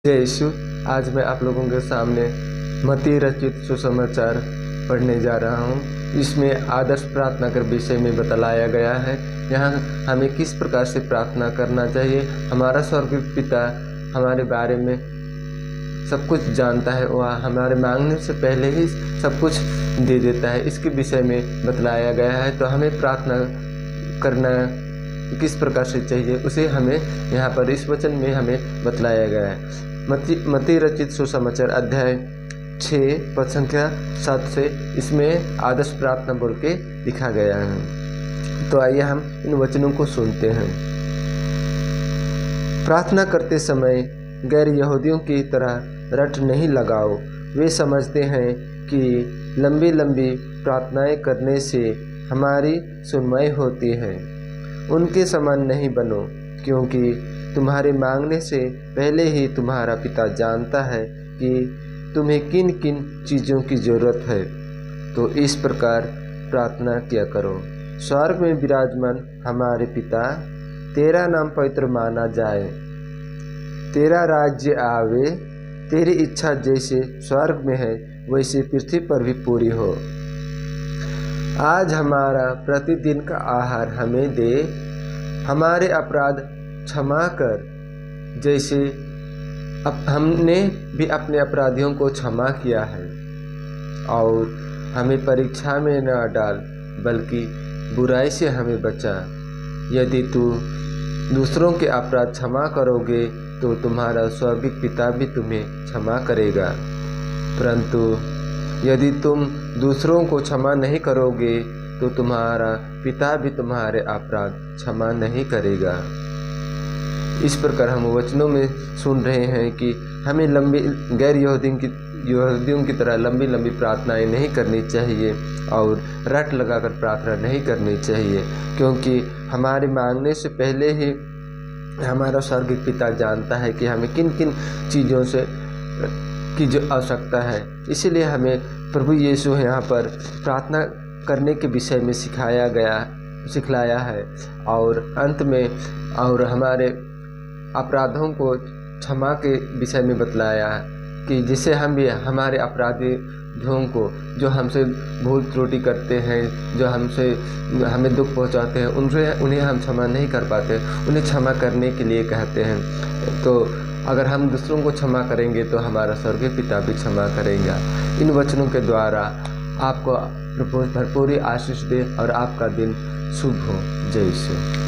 जय यीशु। आज मैं आप लोगों के सामने मत्ती रचित सुसमाचार पढ़ने जा रहा हूँ। इसमें आदर्श प्रार्थना के विषय में बतलाया गया है। यहाँ हमें किस प्रकार से प्रार्थना करना चाहिए। हमारा स्वर्गीय पिता हमारे बारे में सब कुछ जानता है, वह हमारे मांगने से पहले ही सब कुछ दे देता है। इसके विषय में बतलाया गया है। तो हमें प्रार्थना करना किस प्रकार से चाहिए उसे हमें यहाँ पर इस वचन में हमें बतलाया गया है। मत्ती रचित सुसमाचार अध्याय 6 पद संख्या 7 से इसमें आदर्श प्रार्थना बोल के लिखा गया है। तो आइए हम इन वचनों को सुनते हैं। प्रार्थना करते समय गैर यहूदियों की तरह रट नहीं लगाओ। वे समझते हैं कि लंबी लंबी प्रार्थनाएं करने से हमारी सुनवाई होती है। उनके समान नहीं बनो, क्योंकि तुम्हारे मांगने से पहले ही तुम्हारा पिता जानता है कि तुम्हें किन किन चीज़ों की ज़रूरत है। तो इस प्रकार प्रार्थना किया करो। स्वर्ग में विराजमान हमारे पिता, तेरा नाम पवित्र माना जाए, तेरा राज्य आवे, तेरी इच्छा जैसे स्वर्ग में है वैसे पृथ्वी पर भी पूरी हो। आज हमारा प्रतिदिन का आहार हमें दे, हमारे अपराध क्षमा कर जैसे अब हमने भी अपने अपराधियों को क्षमा किया है, और हमें परीक्षा में न डाल बल्कि बुराई से हमें बचा। यदि तू दूसरों के अपराध क्षमा करोगे तो तुम्हारा स्वर्गीय पिता भी तुम्हें क्षमा करेगा, परंतु यदि तुम दूसरों को क्षमा नहीं करोगे तो तुम्हारा पिता भी तुम्हारे अपराध क्षमा नहीं करेगा। इस प्रकार हम वचनों में सुन रहे हैं कि हमें लंबी गैर यहूदियों की तरह लंबी लंबी प्रार्थनाएं नहीं करनी चाहिए और रट लगाकर प्रार्थना नहीं करनी चाहिए, क्योंकि हमारे मांगने से पहले ही हमारा स्वर्गीय पिता जानता है कि हमें किन किन चीज़ों से की जो आवश्यकता है। इसीलिए हमें प्रभु यीशु यहाँ पर प्रार्थना करने के विषय में सिखलाया है, और अंत में और हमारे अपराधों को क्षमा के विषय में बतलाया है कि जिससे हम भी हमारे अपराधियों को जो हमसे भूल त्रुटि करते हैं, जो हमें दुख पहुंचाते हैं, उन्हें हम क्षमा नहीं कर पाते, उन्हें क्षमा करने के लिए कहते हैं। तो अगर हम दूसरों को क्षमा करेंगे तो हमारा स्वर्गीय पिता भी क्षमा करेगा। इन वचनों के द्वारा आपको भरपूरी आशीष दे और आपका दिन शुभ हो। जय यीशु।